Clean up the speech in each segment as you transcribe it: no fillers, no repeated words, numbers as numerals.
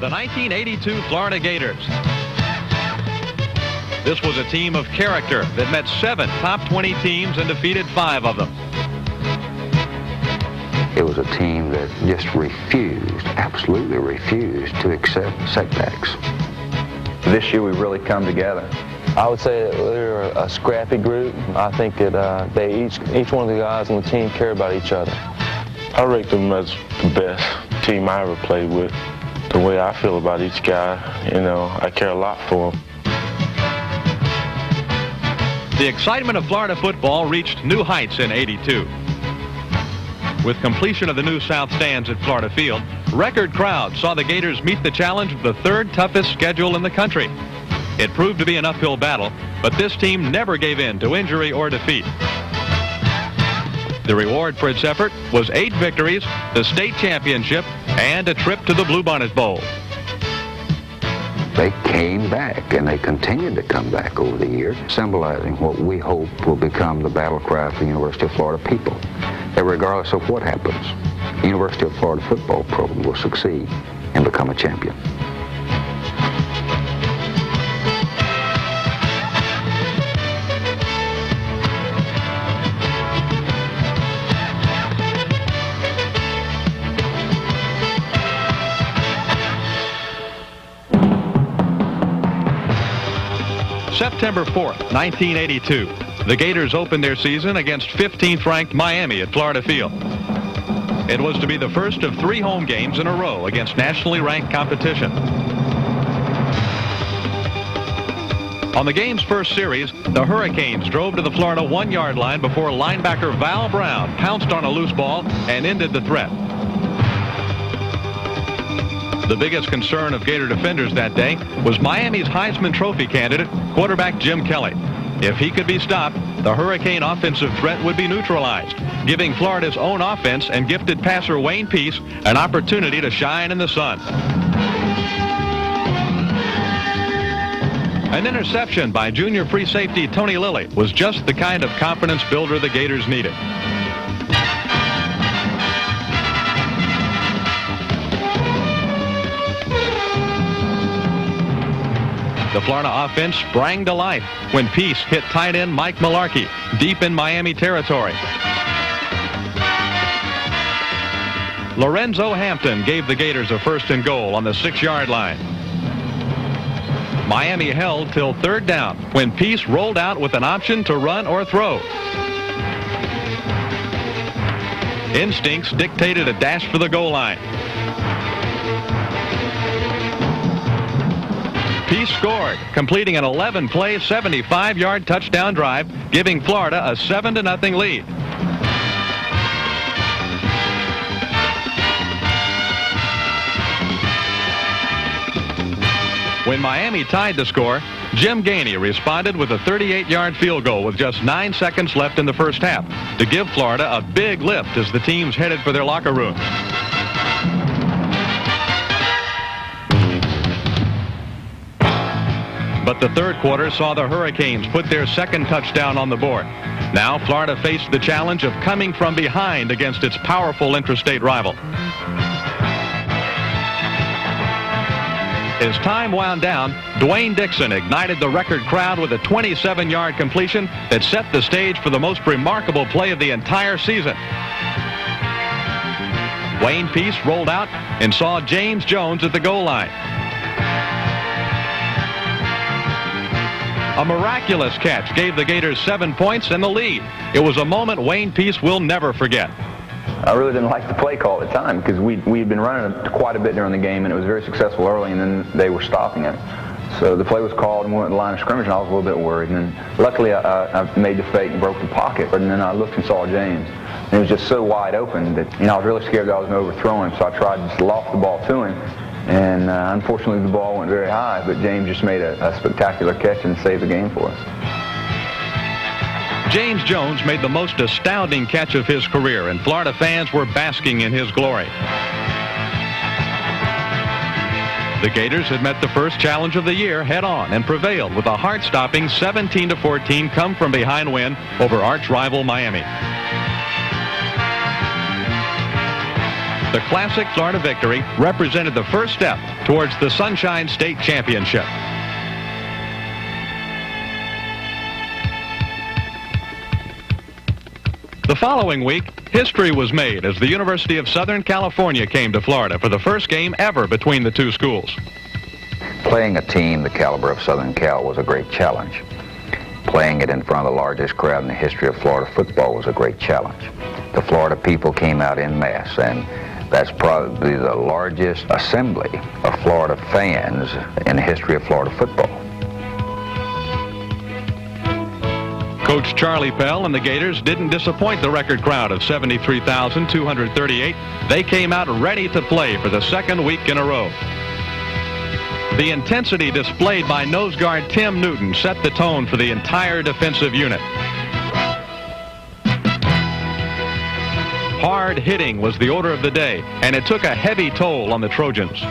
The 1982 Florida Gators. This was a team of character that met 7 top 20 teams and defeated 5 of them. It was a team that just refused, absolutely refused to accept setbacks. This year we really come together. I would say that they're a scrappy group. I think that each one of the guys on the team care about each other. I rate them as the best team I ever played with. The way I feel about each guy, I care a lot for them. The excitement of Florida football reached new heights in '82. With completion of the new South Stands at Florida Field, record crowds saw the Gators meet the challenge of the 3rd toughest schedule in the country. It proved to be an uphill battle, but this team never gave in to injury or defeat. The reward for its effort was 8 victories, the state championship, and a trip to the Bluebonnet Bowl. They came back, and they continued to come back over the years, symbolizing what we hope will become the battle cry for the University of Florida people. That regardless of what happens, the University of Florida football program will succeed and become a champion. September 4th, 1982. The Gators opened their season against 15th-ranked Miami at Florida Field. It was to be the first of 3 home games in a row against nationally ranked competition. On the game's first series, the Hurricanes drove to the Florida 1-yard line before linebacker Val Brown pounced on a loose ball and ended the threat. The biggest concern of Gator defenders that day was Miami's Heisman Trophy candidate, quarterback Jim Kelly. If he could be stopped, the Hurricane offensive threat would be neutralized, giving Florida's own offense and gifted passer Wayne Peace an opportunity to shine in the sun. An interception by junior free safety Tony Lilly was just the kind of confidence builder the Gators needed. The Florida offense sprang to life when Peace hit tight end Mike Malarkey deep in Miami territory. Lorenzo Hampton gave the Gators a 1st and goal on the 6-yard line. Miami held till 3rd down when Peace rolled out with an option to run or throw. Instincts dictated a dash for the goal line. Peace scored, completing an 11-play, 75-yard touchdown drive, giving Florida a 7-0 lead. When Miami tied the score, Jim Gainey responded with a 38-yard field goal with just 9 seconds left in the first half to give Florida a big lift as the teams headed for their locker rooms. But the 3rd quarter saw the Hurricanes put their 2nd touchdown on the board. Now Florida faced the challenge of coming from behind against its powerful intrastate rival. As time wound down, Dwayne Dixon ignited the record crowd with a 27-yard completion that set the stage for the most remarkable play of the entire season. Wayne Peace rolled out and saw James Jones at the goal line. A miraculous catch gave the Gators 7 points and the lead. It was a moment Wayne Peace will never forget. I really didn't like the play call at the time because we had been running it quite a bit during the game, and it was very successful early, and then they were stopping it. So the play was called and we went to the line of scrimmage, and I was a little bit worried. And then luckily I made the fake and broke the pocket, and then I looked and saw James. And it was just so wide open that I was really scared that I was going to overthrow him, so I tried to just loft the ball to him. And unfortunately the ball went very high, but James just made a spectacular catch and saved the game for us. James Jones made the most astounding catch of his career, and Florida fans were basking in his glory. The Gators had met the first challenge of the year head-on and prevailed with a heart-stopping 17-14 come-from-behind win over arch-rival Miami. The classic Florida victory represented the first step towards the Sunshine State Championship. The following week, history was made as the University of Southern California came to Florida for the first game ever between the two schools. Playing a team the caliber of Southern Cal was a great challenge. Playing it in front of the largest crowd in the history of Florida football was a great challenge. The Florida people came out en masse, and that's probably the largest assembly of Florida fans in the history of Florida football. Coach Charley Pell and the Gators didn't disappoint the record crowd of 73,238. They came out ready to play for the second week in a row. The intensity displayed by nose guard Tim Newton set the tone for the entire defensive unit. Hard hitting was the order of the day, and it took a heavy toll on the Trojans.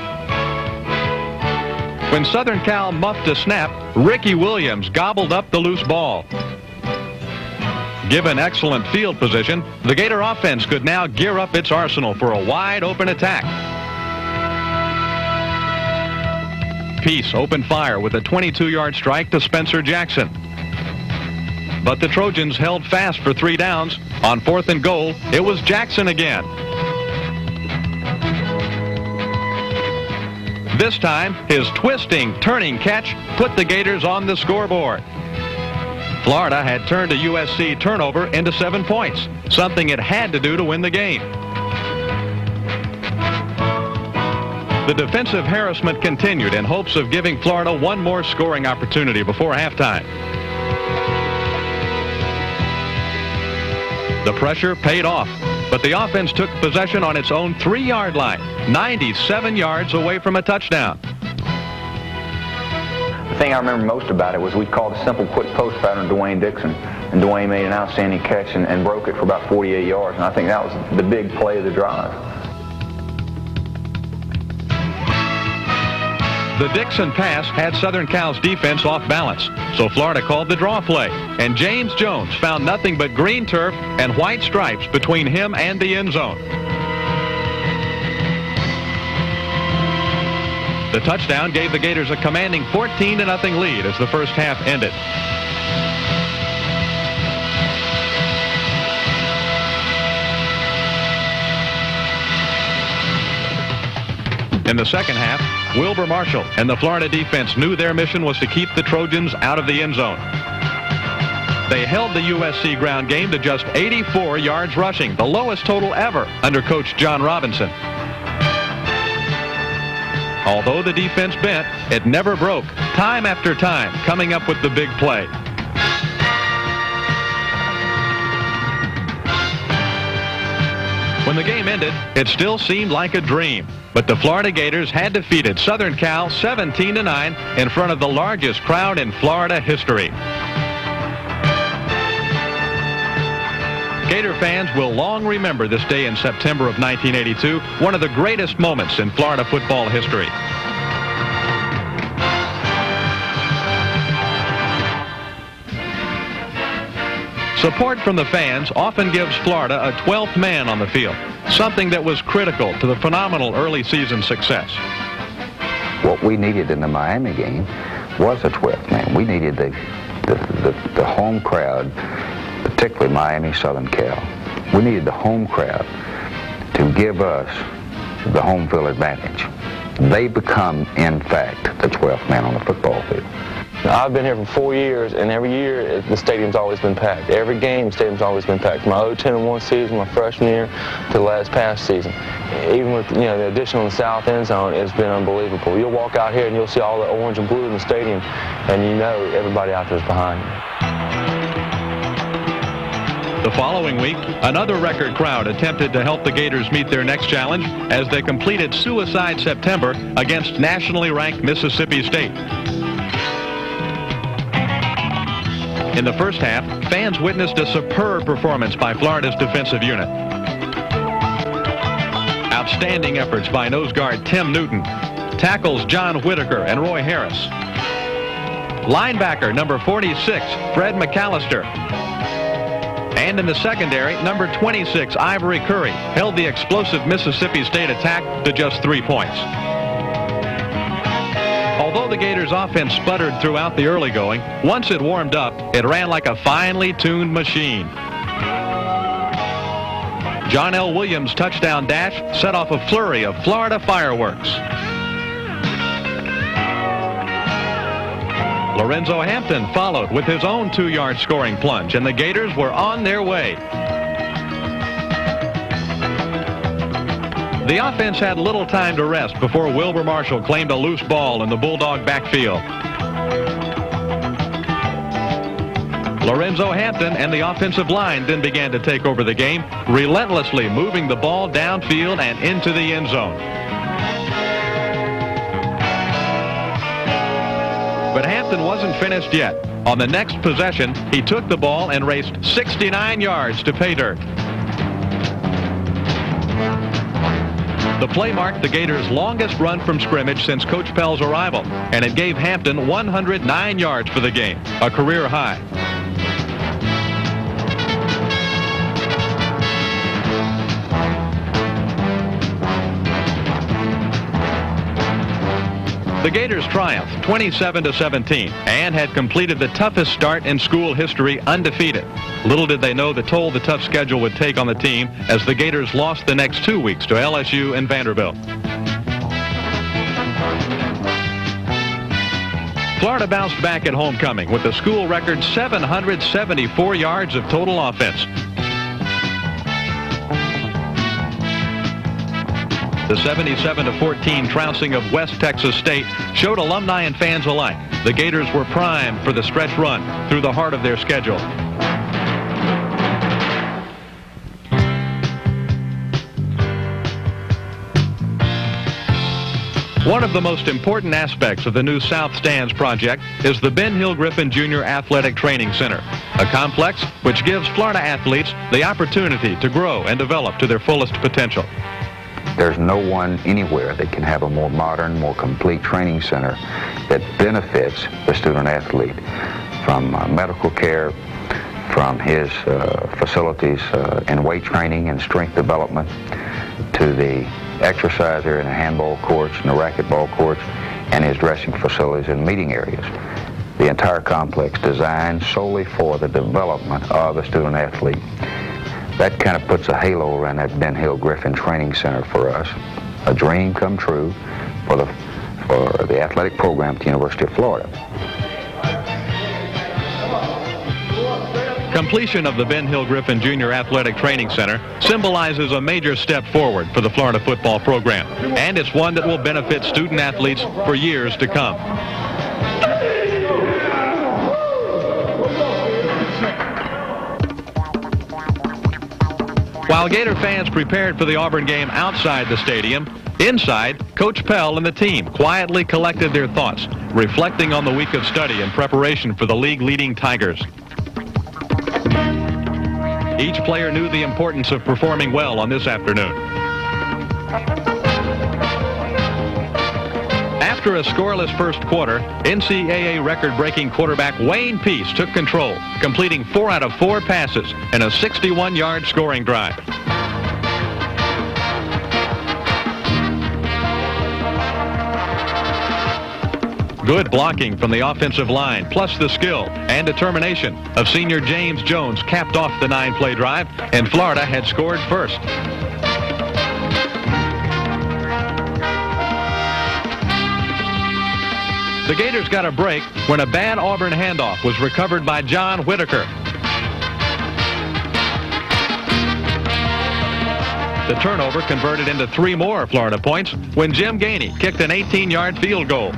When Southern Cal muffed a snap, Ricky Williams gobbled up the loose ball. Given excellent field position, the Gator offense could now gear up its arsenal for a wide-open attack. Peace opened fire with a 22-yard strike to Spencer Jackson. But the Trojans held fast for 3 downs. On 4th and goal, it was Jackson again. This time, his twisting, turning catch put the Gators on the scoreboard. Florida had turned a USC turnover into 7 points, something it had to do to win the game. The defensive harassment continued in hopes of giving Florida one more scoring opportunity before halftime. The pressure paid off, but the offense took possession on its own 3-yard line, 97 yards away from a touchdown. The thing I remember most about it was we called a simple quick post pattern to Dwayne Dixon, and Dwayne made an outstanding catch and broke it for about 48 yards, and I think that was the big play of the drive. The Dixon pass had Southern Cal's defense off balance, so Florida called the draw play, and James Jones found nothing but green turf and white stripes between him and the end zone. The touchdown gave the Gators a commanding 14-0 lead as the first half ended. In the second half, Wilber Marshall and the Florida defense knew their mission was to keep the Trojans out of the end zone. They held the USC ground game to just 84 yards rushing, the lowest total ever under Coach John Robinson. Although the defense bent, it never broke, time after time, coming up with the big play. When the game ended, it still seemed like a dream. But the Florida Gators had defeated Southern Cal 17-9 in front of the largest crowd in Florida history. Gator fans will long remember this day in September of 1982, one of the greatest moments in Florida football history. Support from the fans often gives Florida a 12th man on the field, something that was critical to the phenomenal early season success. What we needed in the Miami game was a 12th man. We needed the home crowd, particularly Miami, Southern Cal. We needed the home crowd to give us the home field advantage. They become, in fact, the 12th man on the football field. I've been here for 4 years, and every year the stadium's always been packed. Every game, the stadium's always been packed. My 0-10-1 season, my freshman year, to the last past season. Even with the addition on the south end zone, it's been unbelievable. You'll walk out here and you'll see all the orange and blue in the stadium, and you know everybody out there's behind you. The following week, another record crowd attempted to help the Gators meet their next challenge as they completed Suicide September against nationally ranked Mississippi State. In the first half, fans witnessed a superb performance by Florida's defensive unit. Outstanding efforts by nose guard Tim Newton, tackles John Whitaker and Roy Harris, linebacker number 46, Fred McAllister, And in the secondary, number 26, Ivory Curry, held the explosive Mississippi State attack to just 3 points. Although the Gators' offense sputtered throughout the early going, once it warmed up, it ran like a finely tuned machine. John L. Williams' touchdown dash set off a flurry of Florida fireworks. Lorenzo Hampton followed with his own 2-yard scoring plunge, and the Gators were on their way. The offense had little time to rest before Wilber Marshall claimed a loose ball in the Bulldog backfield. Lorenzo Hampton and the offensive line then began to take over the game, relentlessly moving the ball downfield and into the end zone. But Hampton wasn't finished yet. On the next possession, he took the ball and raced 69 yards to pay dirt. The play marked the Gators' longest run from scrimmage since Coach Pell's arrival, and it gave Hampton 109 yards for the game, a career high. The Gators triumphed 27-17 and had completed the toughest start in school history undefeated. Little did they know the toll the tough schedule would take on the team as the Gators lost the next 2 weeks to LSU and Vanderbilt. Florida bounced back at homecoming with a school record 774 yards of total offense. The 77-14 trouncing of West Texas State showed alumni and fans alike the Gators were primed for the stretch run through the heart of their schedule. One of the most important aspects of the new South Stands project is the Ben Hill Griffin Jr. Athletic Training Center, a complex which gives Florida athletes the opportunity to grow and develop to their fullest potential. There's no one anywhere that can have a more modern, more complete training center that benefits the student athlete, from medical care, from his facilities in weight training and strength development, to the exercise area and the handball courts and the racquetball courts, and his dressing facilities and meeting areas. The entire complex designed solely for the development of the student athlete. That kind of puts a halo around that Ben Hill Griffin Training Center for us. A dream come true for the athletic program at the University of Florida. Completion of the Ben Hill Griffin Jr. Athletic Training Center symbolizes a major step forward for the Florida football program, and it's one that will benefit student athletes for years to come. While Gator fans prepared for the Auburn game outside the stadium, inside, Coach Pell and the team quietly collected their thoughts, reflecting on the week of study and preparation for the league-leading Tigers. Each player knew the importance of performing well on this afternoon. After a scoreless first quarter, NCAA record-breaking quarterback Wayne Peace took control, completing 4 out of 4 passes in a 61-yard scoring drive. Good blocking from the offensive line, plus the skill and determination of senior James Jones capped off the 9-play drive, and Florida had scored first. The Gators got a break when a bad Auburn handoff was recovered by John Whitaker. The turnover converted into 3 more Florida points when Jim Gainey kicked an 18-yard field goal.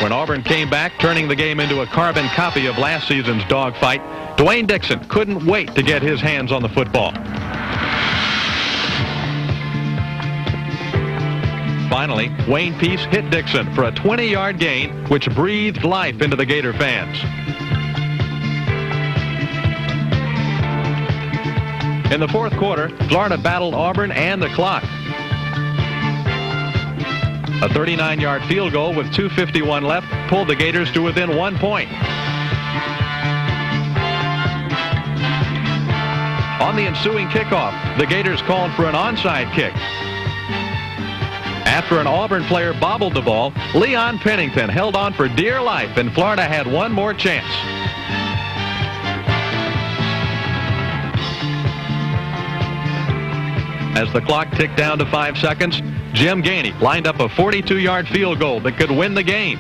When Auburn came back, turning the game into a carbon copy of last season's dogfight, Dwayne Dixon couldn't wait to get his hands on the football. Finally, Wayne Peace hit Dixon for a 20-yard gain, which breathed life into the Gator fans. In the fourth quarter, Florida battled Auburn and the clock. A 39-yard field goal with 2:51 left pulled the Gators to within 1 point. On the ensuing kickoff, the Gators called for an onside kick. After an Auburn player bobbled the ball, Leon Pennington held on for dear life, and Florida had one more chance. As the clock ticked down to 5 seconds, Jim Gainey lined up a 42-yard field goal that could win the game.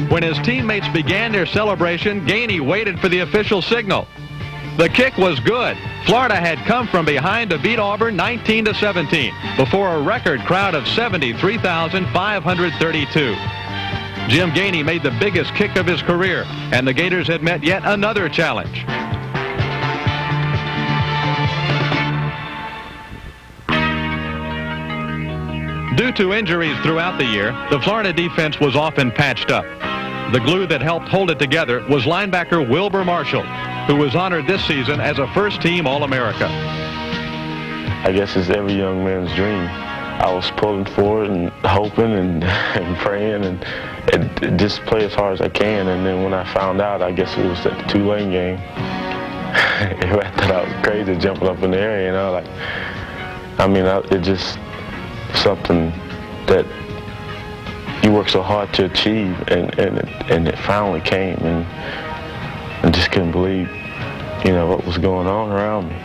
When his teammates began their celebration, Gainey waited for the official signal. The kick was good. Florida had come from behind to beat Auburn 19-17 before a record crowd of 73,532. Jim Gainey made the biggest kick of his career, and the Gators had met yet another challenge. Due to injuries throughout the year, the Florida defense was often patched up. The glue that helped hold it together was linebacker Wilber Marshall, who was honored this season as a first-team All-America. I guess it's every young man's dream. I was pulling for it and hoping and praying and just play as hard as I can. And then when I found out, I guess it was at the Tulane game. I thought I was crazy jumping up in the air, you know. It just something that you work so hard to achieve, and it finally came, and I just couldn't believe, what was going on around me.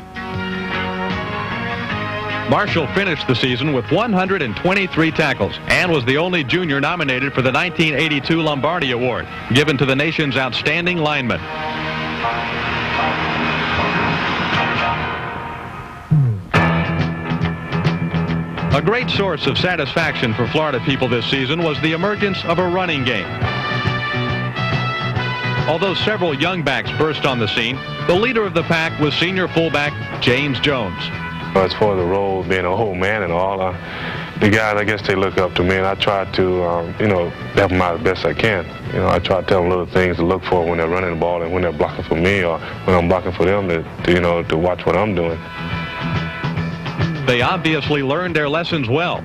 Marshall finished the season with 123 tackles and was the only junior nominated for the 1982 Lombardi Award, given to the nation's outstanding lineman. A great source of satisfaction for Florida people this season was the emergence of a running game. Although several young backs burst on the scene, the leader of the pack was senior fullback James Jones. As far as the role of being an old man and all, the guys, I guess they look up to me, and I try to, help them out as best I can. I try to tell them little things to look for when they're running the ball and when they're blocking for me, or when I'm blocking for them to watch what I'm doing. They obviously learned their lessons well.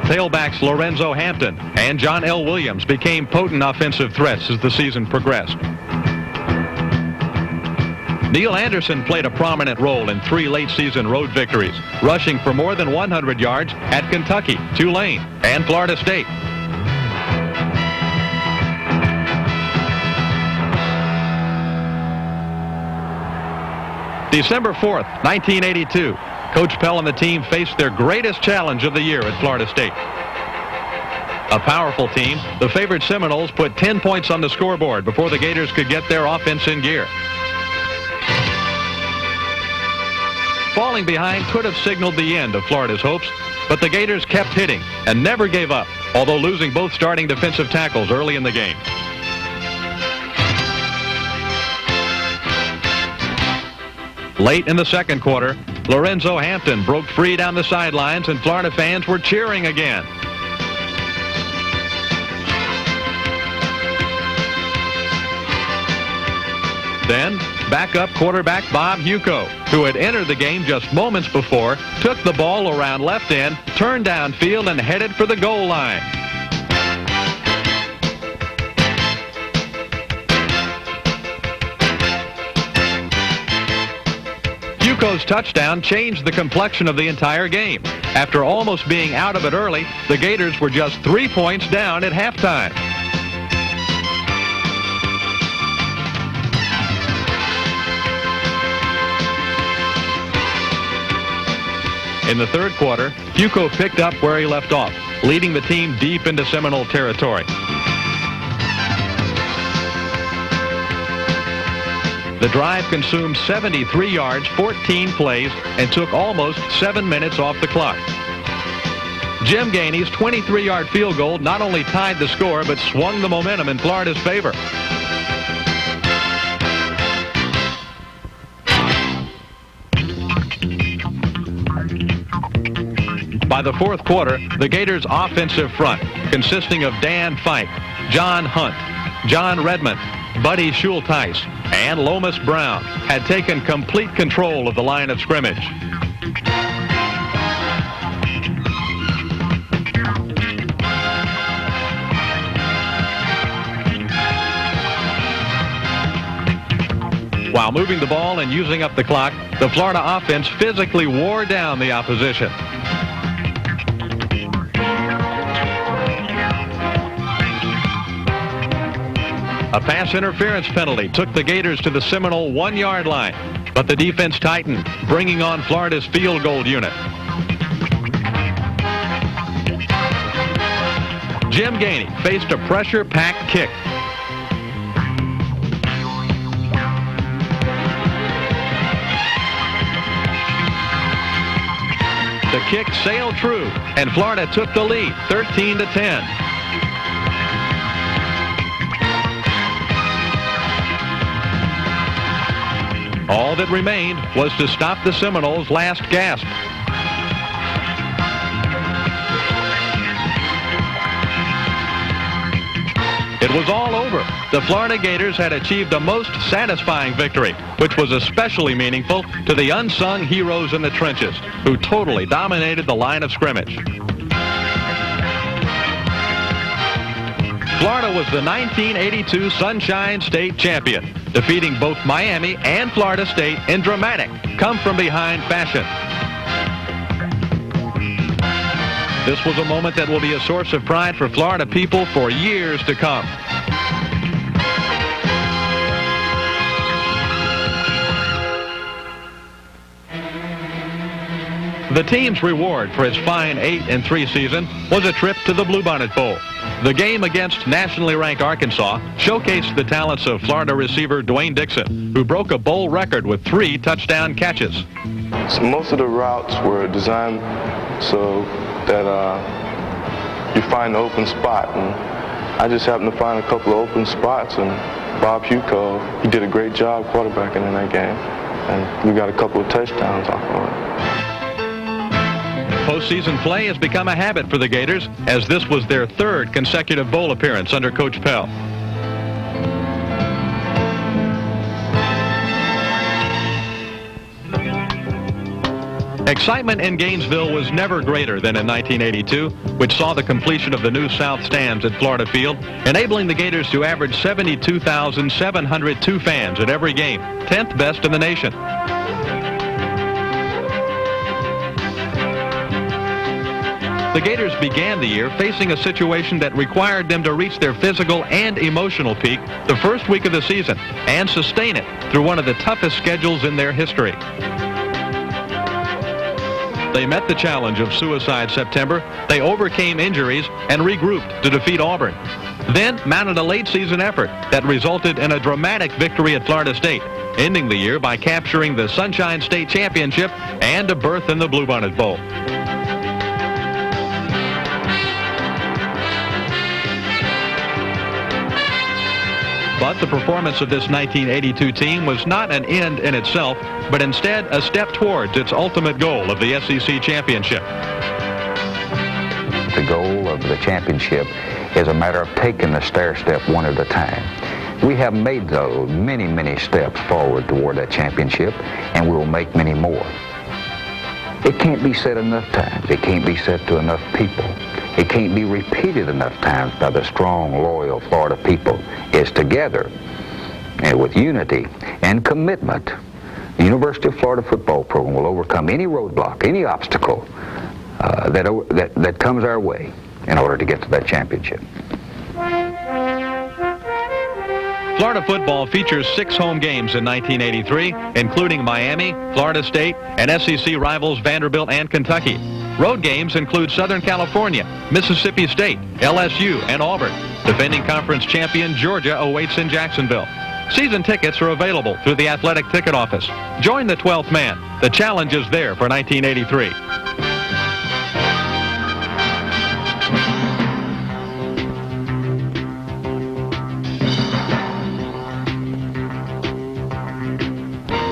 Tailbacks Lorenzo Hampton and John L. Williams became potent offensive threats as the season progressed. Neil Anderson played a prominent role in 3 late-season road victories, rushing for more than 100 yards at Kentucky, Tulane, and Florida State. December 4th, 1982, Coach Pell and the team faced their greatest challenge of the year at Florida State. A powerful team, the favored Seminoles put 10 points on the scoreboard before the Gators could get their offense in gear. Falling behind could have signaled the end of Florida's hopes, but the Gators kept hitting and never gave up, although losing both starting defensive tackles early in the game. Late in the second quarter, Lorenzo Hampton broke free down the sidelines, and Florida fans were cheering again. Then, backup quarterback Bob Huco, who had entered the game just moments before, took the ball around left end, turned downfield, and headed for the goal line. Huco's touchdown changed the complexion of the entire game. After almost being out of it early, the Gators were just 3 points down at halftime. In the third quarter, Huco picked up where he left off, leading the team deep into Seminole territory. The drive consumed 73 yards, 14 plays, and took almost 7 minutes off the clock. Jim Gainey's 23-yard field goal not only tied the score, but swung the momentum in Florida's favor. By the fourth quarter, the Gators' offensive front, consisting of Dan Fike, John Hunt, John Redmond, Buddy Schulteis, and Lomas Brown, had taken complete control of the line of scrimmage. While moving the ball and using up the clock, the Florida offense physically wore down the opposition. A pass interference penalty took the Gators to the Seminole 1-yard line, but the defense tightened, bringing on Florida's field goal unit. Jim Gainey faced a pressure-packed kick. The kick sailed true, and Florida took the lead, 13-10. All that remained was to stop the Seminoles' last gasp. It was all over. The Florida Gators had achieved a most satisfying victory, which was especially meaningful to the unsung heroes in the trenches, who totally dominated the line of scrimmage. Florida was the 1982 Sunshine State champion, defeating both Miami and Florida State in dramatic, come-from-behind fashion. This was a moment that will be a source of pride for Florida people for years to come. The team's reward for its fine 8-3 season was a trip to the Bluebonnet Bowl. The game against nationally ranked Arkansas showcased the talents of Florida receiver Dwayne Dixon, who broke a bowl record with 3 touchdown catches. So most of the routes were designed so that you find an open spot, and I just happened to find a couple of open spots, and Bob Huco, he did a great job quarterbacking in that game, and we got a couple of touchdowns off of it. Postseason play has become a habit for the Gators, as this was their 3rd consecutive bowl appearance under Coach Pell. Excitement in Gainesville was never greater than in 1982, which saw the completion of the new South Stands at Florida Field, enabling the Gators to average 72,702 fans at every game, 10th best in the nation. The Gators began the year facing a situation that required them to reach their physical and emotional peak the first week of the season and sustain it through one of the toughest schedules in their history. They met the challenge of Suicide September. They overcame injuries and regrouped to defeat Auburn. Then mounted a late-season effort that resulted in a dramatic victory at Florida State, ending the year by capturing the Sunshine State Championship and a berth in the Bluebonnet Bowl. But the performance of this 1982 team was not an end in itself, but instead a step towards its ultimate goal of the SEC championship. The goal of the championship is a matter of taking the stair step one at a time. We have made those many, many steps forward toward that championship, and we will make many more. It can't be said enough times. It can't be said to enough people. It can't be repeated enough times by the strong, loyal Florida people. It's together, and with unity and commitment, the University of Florida football program will overcome any roadblock, any obstacle that comes our way in order to get to that championship. Florida football features 6 home games in 1983, including Miami, Florida State, and SEC rivals Vanderbilt and Kentucky. Road games include Southern California, Mississippi State, LSU, and Auburn. Defending conference champion Georgia awaits in Jacksonville. Season tickets are available through the Athletic Ticket Office. Join the 12th man. The challenge is there for 1983.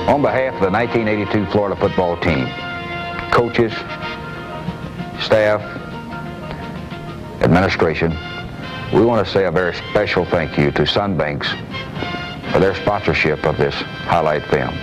On behalf of the 1982 Florida football team, coaches, staff, administration, we want to say a very special thank you to Sunbanks for their sponsorship of this highlight film.